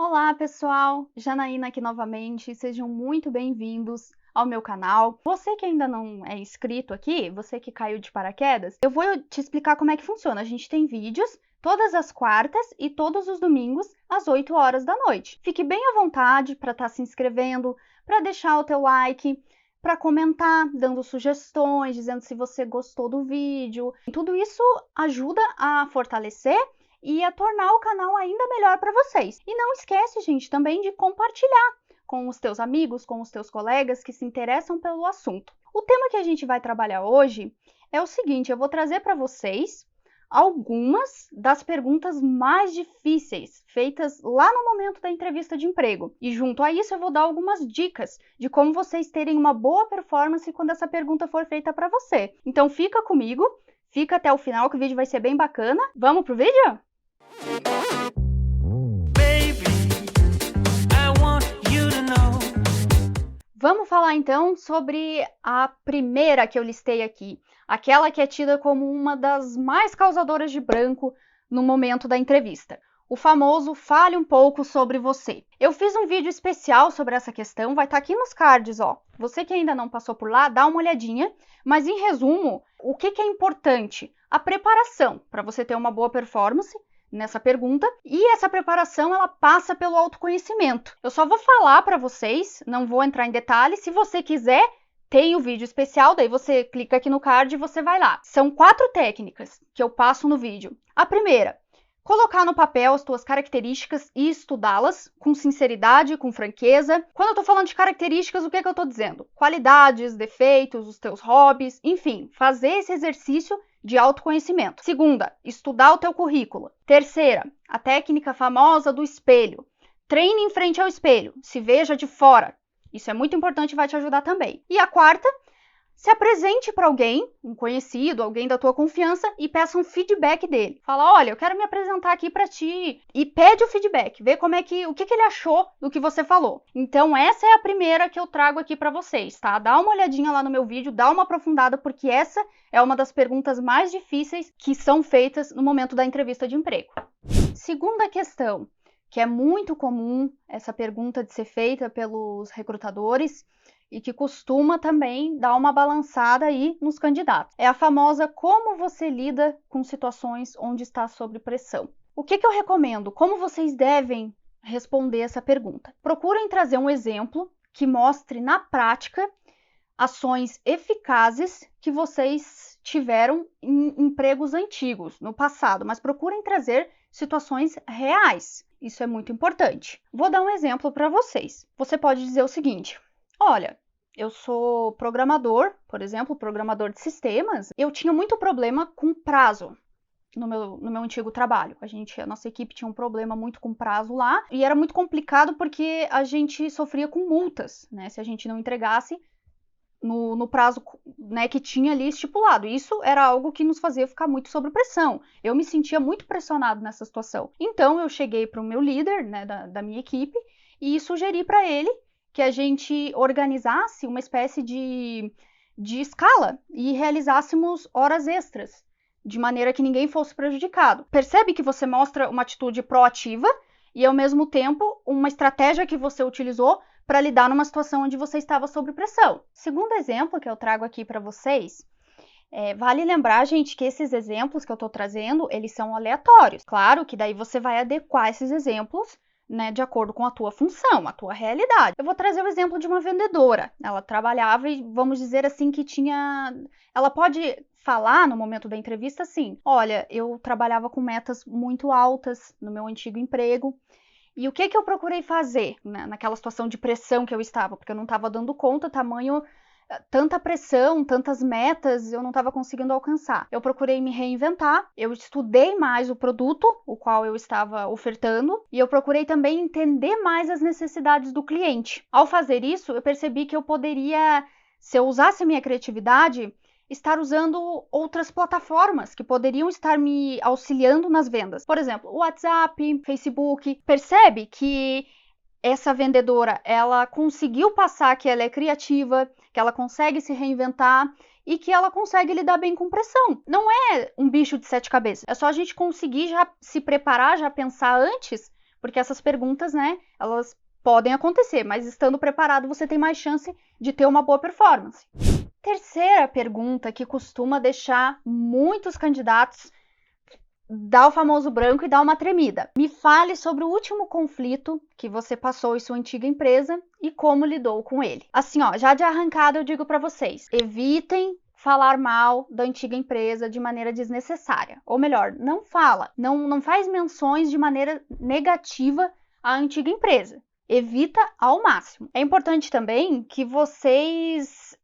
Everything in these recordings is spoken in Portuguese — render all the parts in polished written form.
Olá, pessoal! Janaína aqui novamente, sejam muito bem-vindos ao meu canal. Você que ainda não é inscrito aqui, você que caiu de paraquedas, eu vou te explicar como é que funciona. A gente tem vídeos todas as quartas e todos os domingos às 8 horas da noite. Fique bem à vontade para estar se inscrevendo, para deixar o teu like, para comentar, dando sugestões, dizendo se você gostou do vídeo. Tudo isso ajuda a fortalecer e a tornar o canal ainda melhor para vocês. E não esquece, gente, também de compartilhar com os teus amigos, com os teus colegas que se interessam pelo assunto. O tema que a gente vai trabalhar hoje é o seguinte: eu vou trazer para vocês algumas das perguntas mais difíceis feitas lá no momento da entrevista de emprego. E junto a isso eu vou dar algumas dicas de como vocês terem uma boa performance quando essa pergunta for feita para você. Então fica comigo, fica até o final que o vídeo vai ser bem bacana. Vamos pro vídeo? Vamos falar então sobre a primeira que eu listei aqui, aquela que é tida como uma das mais causadoras de branco no momento da entrevista. O famoso fale um pouco sobre você. Eu fiz um vídeo especial sobre essa questão, vai estar aqui nos cards, ó. Você que ainda não passou por lá, dá uma olhadinha, mas em resumo, o que é importante? A preparação para você ter uma boa performance nessa pergunta, e essa preparação ela passa pelo autoconhecimento. Eu só vou falar para vocês, não vou entrar em detalhes. Se você quiser, tem o vídeo especial, daí você clica aqui no card e você vai lá. São 4 técnicas que eu passo no vídeo. A primeira, colocar no papel as tuas características e estudá-las com sinceridade, com franqueza. Quando eu tô falando de características, o que é que eu tô dizendo? Qualidades, defeitos, os teus hobbies, enfim, fazer esse exercício de autoconhecimento. Segunda, estudar o teu currículo. Terceira, a técnica famosa do espelho. Treine em frente ao espelho, se veja de fora. Isso é muito importante e vai te ajudar também. E a quarta, se apresente para alguém, um conhecido, alguém da tua confiança, e peça um feedback dele. Fala: olha, eu quero me apresentar aqui para ti. E pede o feedback, vê o que ele achou do que você falou. Então essa é a primeira que eu trago aqui para vocês, tá? Dá uma olhadinha lá no meu vídeo, dá uma aprofundada, porque essa é uma das perguntas mais difíceis que são feitas no momento da entrevista de emprego. Segunda questão, que é muito comum essa pergunta de ser feita pelos recrutadores, e que costuma também dar uma balançada aí nos candidatos. É a famosa: como você lida com situações onde está sob pressão. O que eu recomendo? Como vocês devem responder essa pergunta? Procurem trazer um exemplo que mostre na prática ações eficazes que vocês tiveram em empregos antigos, no passado, mas procurem trazer situações reais. Isso é muito importante. Vou dar um exemplo para vocês. Você pode dizer o seguinte: olha, eu sou programador, por exemplo, programador de sistemas. Eu tinha muito problema com prazo no meu antigo trabalho. A nossa equipe tinha um problema muito com prazo lá, e era muito complicado porque a gente sofria com multas, né, se a gente não entregasse no prazo, né, que tinha ali estipulado. Isso era algo que nos fazia ficar muito sob pressão. Eu me sentia muito pressionado nessa situação. Então eu cheguei para o meu líder, né, da minha equipe, e sugeri para ele que a gente organizasse uma espécie de escala e realizássemos horas extras, de maneira que ninguém fosse prejudicado. Percebe que você mostra uma atitude proativa e, ao mesmo tempo, uma estratégia que você utilizou para lidar numa situação onde você estava sob pressão. Segundo exemplo que eu trago aqui para vocês, vale lembrar, gente, que esses exemplos que eu estou trazendo, eles são aleatórios. Claro que daí você vai adequar esses exemplos, né, de acordo com a tua função, a tua realidade. Eu vou trazer o exemplo de uma vendedora. Ela trabalhava e, vamos dizer assim, que ela pode falar no momento da entrevista assim: olha, eu trabalhava com metas muito altas no meu antigo emprego, e o que eu procurei fazer, né, naquela situação de pressão que eu estava, porque eu não estava dando conta, tanta pressão, tantas metas, eu não estava conseguindo alcançar. Eu procurei me reinventar, eu estudei mais o produto, o qual eu estava ofertando, e eu procurei também entender mais as necessidades do cliente. Ao fazer isso, eu percebi que eu poderia, se eu usasse a minha criatividade, estar usando outras plataformas que poderiam estar me auxiliando nas vendas. Por exemplo, WhatsApp, Facebook. Percebe que essa vendedora, ela conseguiu passar que ela é criativa, que ela consegue se reinventar e que ela consegue lidar bem com pressão. Não é um bicho de 7 cabeças. É só a gente conseguir já se preparar, já pensar antes porque essas perguntas, né, elas podem acontecer, mas estando preparado você tem mais chance de ter uma boa performance. Terceira pergunta que costuma deixar muitos candidatos dar o famoso branco e dar uma tremida. Me fale sobre o último conflito que você passou em sua antiga empresa e como lidou com ele. Assim, ó, já de arrancada eu digo para vocês, evitem falar mal da antiga empresa de maneira desnecessária. Ou melhor, não fala, não faz menções de maneira negativa à antiga empresa. Evita ao máximo. É importante também que vocês...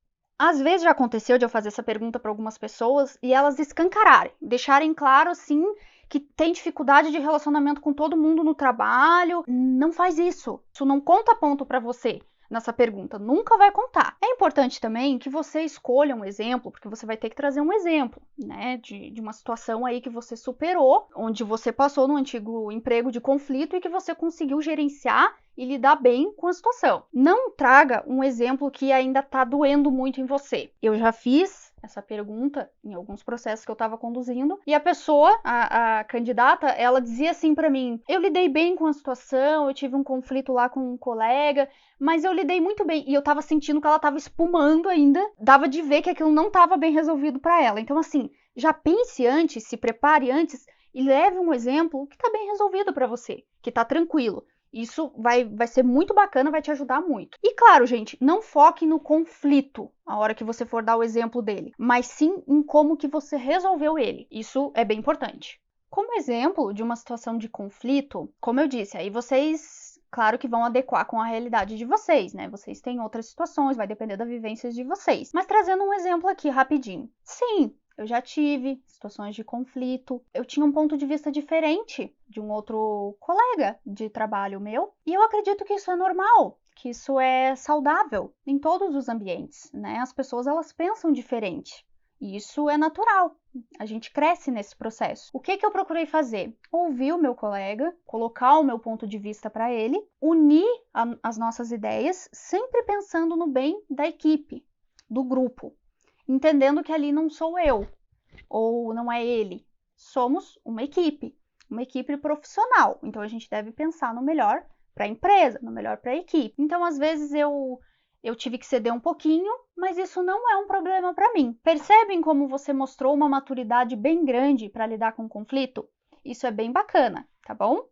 Às vezes já aconteceu de eu fazer essa pergunta para algumas pessoas e elas escancararem, deixarem claro, assim, que tem dificuldade de relacionamento com todo mundo no trabalho. Não faz isso. Isso não conta ponto para você nessa pergunta. Nunca vai contar. É importante também que você escolha um exemplo, porque você vai ter que trazer um exemplo, né, de uma situação aí que você superou, onde você passou no antigo emprego de conflito e que você conseguiu gerenciar e lidar bem com a situação. Não traga um exemplo que ainda está doendo muito em você. Eu já fiz essa pergunta em alguns processos que eu estava conduzindo e a pessoa, a candidata, ela dizia assim para mim: eu lidei bem com a situação, eu tive um conflito lá com um colega, mas eu lidei muito bem. E eu estava sentindo que ela estava espumando ainda, dava de ver que aquilo não estava bem resolvido para ela. Então, assim, já pense antes, se prepare antes e leve um exemplo que está bem resolvido para você, que está tranquilo. Isso vai ser muito bacana, vai te ajudar muito. E claro, gente, não foque no conflito a hora que você for dar o exemplo dele, mas sim em como que você resolveu ele. Isso é bem importante. Como exemplo de uma situação de conflito, como eu disse, aí vocês, claro que vão adequar com a realidade de vocês, né? Vocês têm outras situações, vai depender da vivência de vocês. Mas trazendo um exemplo aqui rapidinho. Sim, eu já tive situações de conflito, eu tinha um ponto de vista diferente de um outro colega de trabalho meu, e eu acredito que isso é normal, que isso é saudável em todos os ambientes, né? As pessoas, elas pensam diferente, e isso é natural, a gente cresce nesse processo. O que eu procurei fazer? Ouvir o meu colega, colocar o meu ponto de vista para ele, unir as nossas ideias, sempre pensando no bem da equipe, do grupo. Entendendo que ali não sou eu, ou não é ele. Somos uma equipe profissional. Então, a gente deve pensar no melhor para a empresa, no melhor para a equipe. Então, às vezes, eu tive que ceder um pouquinho, mas isso não é um problema para mim. Percebem como você mostrou uma maturidade bem grande para lidar com o conflito? Isso é bem bacana, tá bom?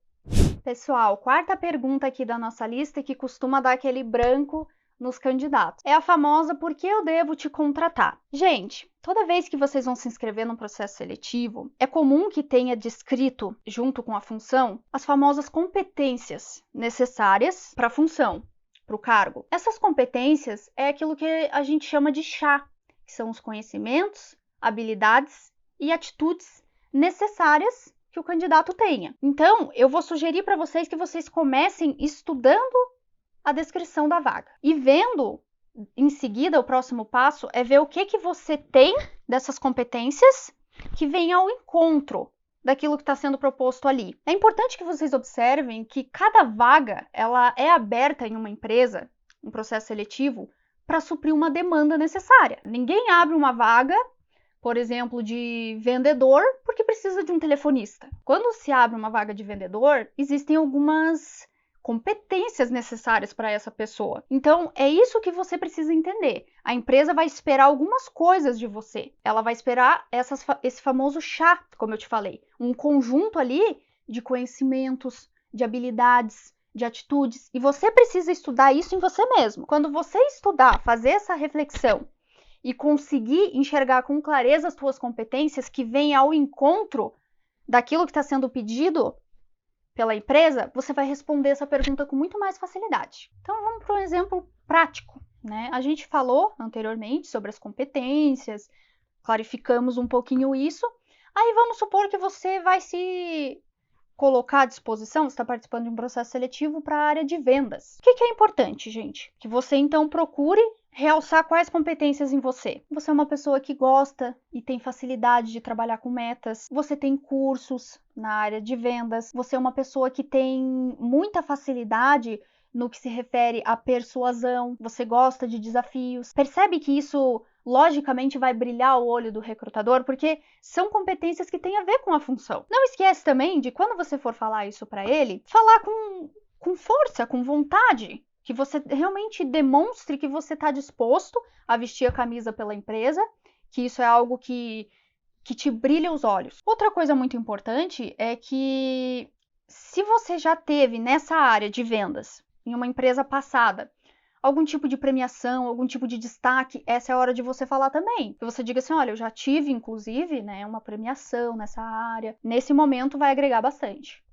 Pessoal, quarta pergunta aqui da nossa lista que costuma dar aquele branco nos candidatos. É a famosa: por que eu devo te contratar? Gente, toda vez que vocês vão se inscrever num processo seletivo, é comum que tenha descrito, junto com a função, as famosas competências necessárias para a função, para o cargo. Essas competências é aquilo que a gente chama de chá, que são os conhecimentos, habilidades e atitudes necessárias que o candidato tenha. Então, eu vou sugerir para vocês que vocês comecem estudando a descrição da vaga. E vendo, em seguida, o próximo passo é ver o que você tem dessas competências que vem ao encontro daquilo que está sendo proposto ali. É importante que vocês observem que cada vaga, ela é aberta em uma empresa, um processo seletivo, para suprir uma demanda necessária. Ninguém abre uma vaga, por exemplo, de vendedor, porque precisa de um telefonista. Quando se abre uma vaga de vendedor, existem algumas competências necessárias para essa pessoa. Então, é isso que você precisa entender. A empresa vai esperar algumas coisas de você. Ela vai esperar esse famoso chá, como eu te falei. Um conjunto ali de conhecimentos, de habilidades, de atitudes. E você precisa estudar isso em você mesmo. Quando você estudar, fazer essa reflexão e conseguir enxergar com clareza as suas competências que vêm ao encontro daquilo que está sendo pedido pela empresa, você vai responder essa pergunta com muito mais facilidade. Então, vamos para um exemplo prático, né? A gente falou anteriormente sobre as competências, clarificamos um pouquinho isso. Aí, vamos supor que você vai se colocar à disposição, você está participando de um processo seletivo para a área de vendas. O que é importante, gente? Que você, então, procure realçar quais competências em você. Você é uma pessoa que gosta e tem facilidade de trabalhar com metas, você tem cursos na área de vendas, você é uma pessoa que tem muita facilidade no que se refere à persuasão, você gosta de desafios. Percebe que isso logicamente vai brilhar o olho do recrutador, porque são competências que têm a ver com a função. Não esquece também de, quando você for falar isso para ele, falar com força, com vontade, que você realmente demonstre que você está disposto a vestir a camisa pela empresa, que isso é algo que te brilha os olhos. Outra coisa muito importante é que, se você já teve nessa área de vendas, em uma empresa passada, algum tipo de premiação, algum tipo de destaque, essa é a hora de você falar também. Que você diga assim, olha, eu já tive, inclusive, né, uma premiação nessa área. Nesse momento vai agregar bastante.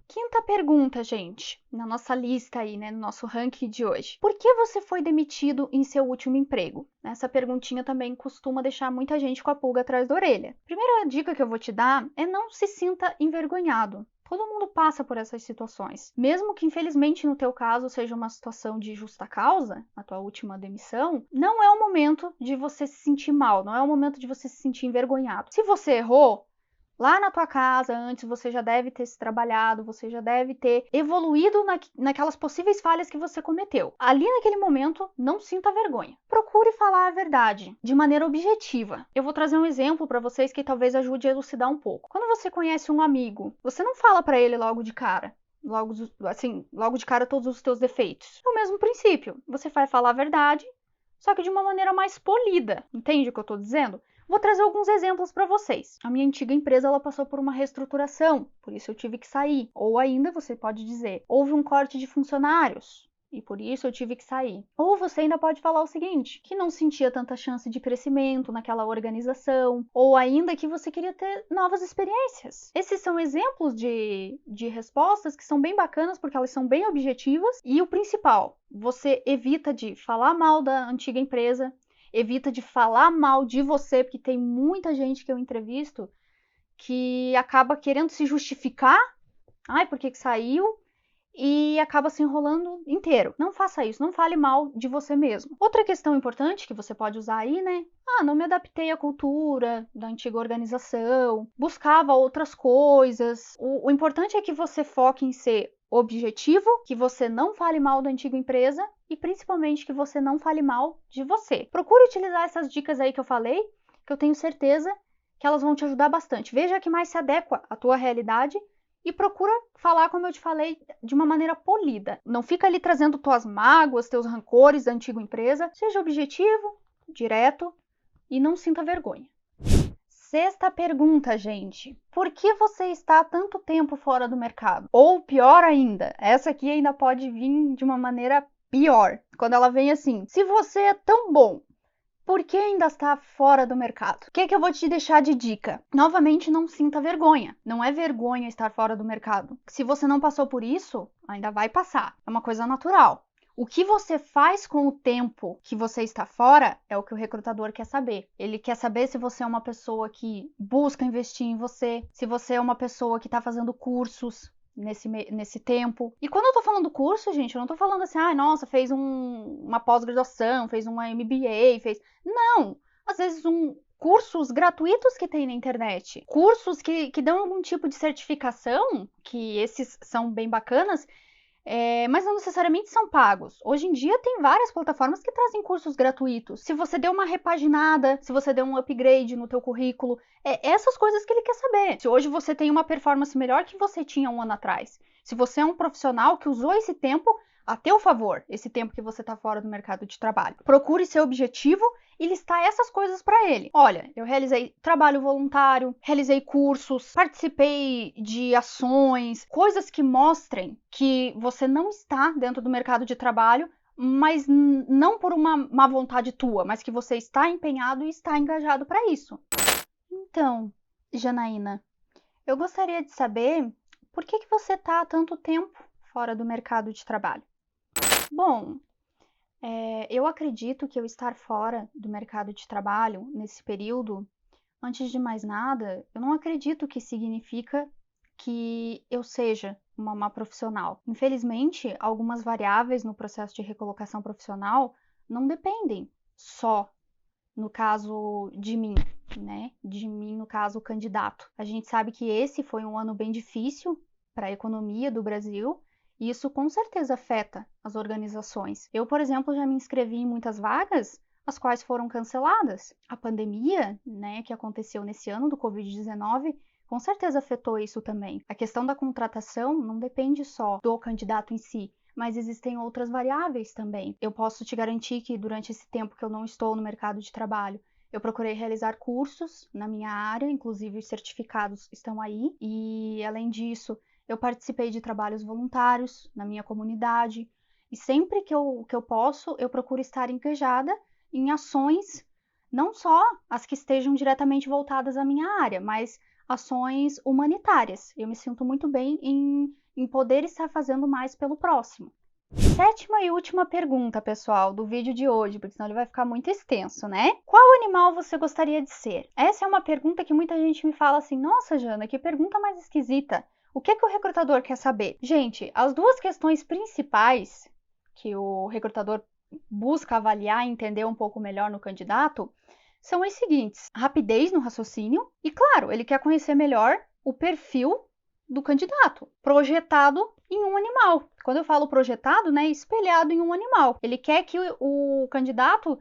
Quinta pergunta, gente, na nossa lista aí, né, no nosso ranking de hoje. Por que você foi demitido em seu último emprego? Essa perguntinha também costuma deixar muita gente com a pulga atrás da orelha. Primeira dica que eu vou te dar é: não se sinta envergonhado. Todo mundo passa por essas situações. Mesmo que, infelizmente, no teu caso seja uma situação de justa causa, a tua última demissão, não é o momento de você se sentir mal, não é o momento de você se sentir envergonhado. Se você errou, lá na tua casa, antes, você já deve ter se trabalhado, você já deve ter evoluído naquelas possíveis falhas que você cometeu. Ali, naquele momento, não sinta vergonha. Procure falar a verdade, de maneira objetiva. Eu vou trazer um exemplo para vocês que talvez ajude a elucidar um pouco. Quando você conhece um amigo, você não fala para ele logo de cara. Logo de cara, todos os teus defeitos. É o mesmo princípio. Você vai falar a verdade, só que de uma maneira mais polida. Entende o que eu tô dizendo? Vou trazer alguns exemplos para vocês. A minha antiga empresa, ela passou por uma reestruturação, por isso eu tive que sair. Ou ainda, você pode dizer, houve um corte de funcionários, e por isso eu tive que sair. Ou você ainda pode falar o seguinte, que não sentia tanta chance de crescimento naquela organização, ou ainda que você queria ter novas experiências. Esses são exemplos de respostas que são bem bacanas, porque elas são bem objetivas, e o principal, você evita de falar mal da antiga empresa, evita de falar mal de você, porque tem muita gente que eu entrevisto que acaba querendo se justificar, ai, por que saiu, e acaba se enrolando inteiro. Não faça isso, não fale mal de você mesmo. Outra questão importante que você pode usar aí, né? Não me adaptei à cultura da antiga organização, buscava outras coisas. O importante é que você foque em ser objetivo, que você não fale mal da antiga empresa e principalmente que você não fale mal de você. Procure utilizar essas dicas aí que eu falei, que eu tenho certeza que elas vão te ajudar bastante. Veja a que mais se adequa à tua realidade e procura falar, como eu te falei, de uma maneira polida. Não fica ali trazendo tuas mágoas, teus rancores da antiga empresa. Seja objetivo, direto e não sinta vergonha. Sexta pergunta, gente. Por que você está há tanto tempo fora do mercado? Ou pior ainda, essa aqui ainda pode vir de uma maneira pior. Quando ela vem assim: se você é tão bom, por que ainda está fora do mercado? O que é que eu vou te deixar de dica? Novamente, não sinta vergonha. Não é vergonha estar fora do mercado. Se você não passou por isso, ainda vai passar. É uma coisa natural. O que você faz com o tempo que você está fora é o que o recrutador quer saber. Ele quer saber se você é uma pessoa que busca investir em você, se você é uma pessoa que está fazendo cursos nesse tempo. E quando eu tô falando curso, gente, eu não tô falando assim, nossa, fez uma pós-graduação, fez uma MBA, Não! Às vezes cursos gratuitos que tem na internet, cursos que dão algum tipo de certificação, que esses são bem bacanas, mas não necessariamente são pagos. Hoje em dia tem várias plataformas que trazem cursos gratuitos. Se você deu uma repaginada, se você deu um upgrade no teu currículo, essas coisas que ele quer saber. Se hoje você tem uma performance melhor que você tinha um ano atrás, se você é um profissional que usou esse tempo a teu favor, esse tempo que você está fora do mercado de trabalho. Procure seu objetivo e listar essas coisas para ele. Olha, eu realizei trabalho voluntário, realizei cursos, participei de ações, coisas que mostrem que você não está dentro do mercado de trabalho, mas não por uma má vontade tua, mas que você está empenhado e está engajado para isso. Então, Janaína, eu gostaria de saber por que você está há tanto tempo fora do mercado de trabalho. Bom, eu acredito que eu estar fora do mercado de trabalho nesse período, antes de mais nada, eu não acredito que significa que eu seja uma má profissional. Infelizmente, algumas variáveis no processo de recolocação profissional não dependem só, no caso de mim, né? De mim, no caso, o candidato. A gente sabe que esse foi um ano bem difícil para a economia do Brasil, e isso com certeza afeta as organizações. Eu, por exemplo, já me inscrevi em muitas vagas as quais foram canceladas. A pandemia, né, que aconteceu nesse ano do Covid-19, com certeza afetou isso também. A questão da contratação não depende só do candidato em si, mas existem outras variáveis também. Eu posso te garantir que durante esse tempo que eu não estou no mercado de trabalho, eu procurei realizar cursos na minha área, inclusive os certificados estão aí, e além disso, eu participei de trabalhos voluntários na minha comunidade, e sempre que eu posso, eu procuro estar engajada em ações, não só as que estejam diretamente voltadas à minha área, mas ações humanitárias. Eu me sinto muito bem em poder estar fazendo mais pelo próximo. Sétima e última pergunta, pessoal, do vídeo de hoje, porque senão ele vai ficar muito extenso, né? Qual animal você gostaria de ser? Essa é uma pergunta que muita gente me fala assim, nossa, Jana, que pergunta mais esquisita. O que o recrutador quer saber? Gente, as duas questões principais que o recrutador busca avaliar e entender um pouco melhor no candidato são as seguintes: rapidez no raciocínio e, claro, ele quer conhecer melhor o perfil do candidato, projetado em um animal. Quando eu falo projetado, né, espelhado em um animal. Ele quer que o candidato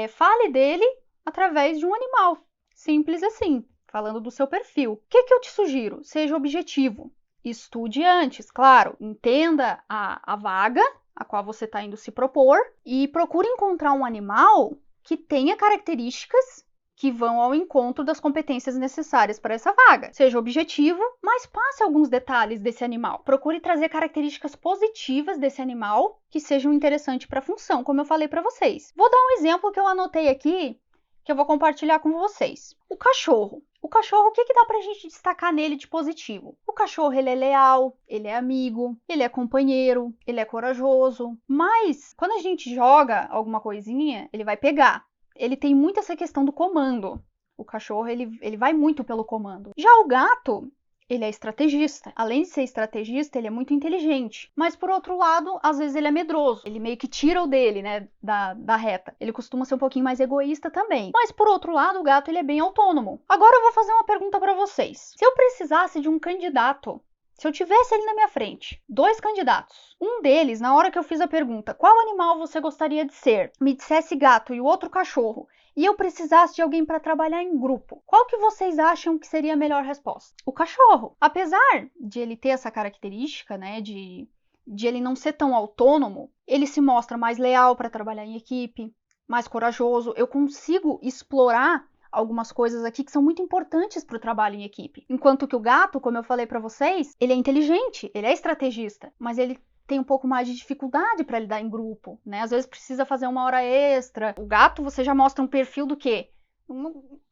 fale dele através de um animal. Simples assim, falando do seu perfil. O que eu te sugiro? Seja objetivo. Estude antes, claro, entenda a vaga a qual você está indo se propor e procure encontrar um animal que tenha características que vão ao encontro das competências necessárias para essa vaga. Seja objetivo, mas passe alguns detalhes desse animal. Procure trazer características positivas desse animal que sejam interessantes para a função, como eu falei para vocês. Vou dar um exemplo que eu anotei aqui, que eu vou compartilhar com vocês. O cachorro. O cachorro, o que dá pra gente destacar nele de positivo? O cachorro, ele é leal, ele é amigo, ele é companheiro, ele é corajoso. Mas, quando a gente joga alguma coisinha, ele vai pegar. Ele tem muito essa questão do comando. O cachorro, ele vai muito pelo comando. Já o gato, ele é estrategista. Além de ser estrategista, ele é muito inteligente. Mas, por outro lado, às vezes ele é medroso. Ele meio que tira o dele, né, da reta. Ele costuma ser um pouquinho mais egoísta também. Mas, por outro lado, o gato, ele é bem autônomo. Agora eu vou fazer uma pergunta para vocês. Se eu precisasse de um candidato, se eu tivesse ali na minha frente, 2 candidatos, um deles, na hora que eu fiz a pergunta, qual animal você gostaria de ser, me dissesse gato e o outro cachorro, e eu precisasse de alguém para trabalhar em grupo, qual que vocês acham que seria a melhor resposta? O cachorro. Apesar de ele ter essa característica, né, de ele não ser tão autônomo, ele se mostra mais leal para trabalhar em equipe, mais corajoso. Eu consigo explorar algumas coisas aqui que são muito importantes para o trabalho em equipe. Enquanto que o gato, como eu falei para vocês, ele é inteligente, ele é estrategista, mas ele tem um pouco mais de dificuldade para lidar em grupo, né? Às vezes precisa fazer uma hora extra. O gato, você já mostra um perfil do quê?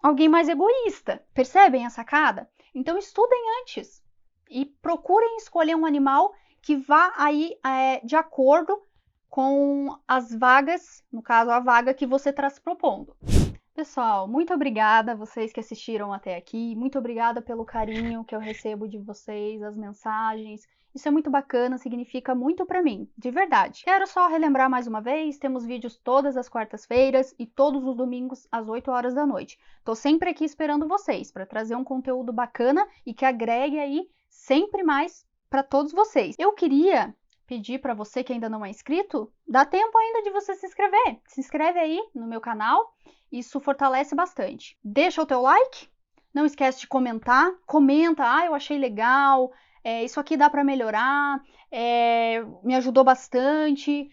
Alguém mais egoísta. Percebem a sacada? Então estudem antes e procurem escolher um animal que vá aí de acordo com as vagas, no caso a vaga que você está se propondo. Pessoal, muito obrigada a vocês que assistiram até aqui, muito obrigada pelo carinho que eu recebo de vocês, as mensagens. Isso é muito bacana, significa muito para mim, de verdade. Quero só relembrar mais uma vez, temos vídeos todas as quartas-feiras e todos os domingos às 8 horas da noite. Tô sempre aqui esperando vocês para trazer um conteúdo bacana e que agregue aí sempre mais para todos vocês. Eu queria pedir para você que ainda não é inscrito, dá tempo ainda de você se inscrever. Se inscreve aí no meu canal, isso fortalece bastante. Deixa o teu like, não esquece de comentar, comenta, eu achei legal, isso aqui dá para melhorar, me ajudou bastante,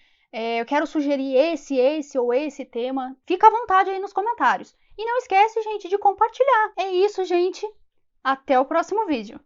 eu quero sugerir esse ou esse tema. Fica à vontade aí nos comentários. E não esquece, gente, de compartilhar. É isso, gente. Até o próximo vídeo.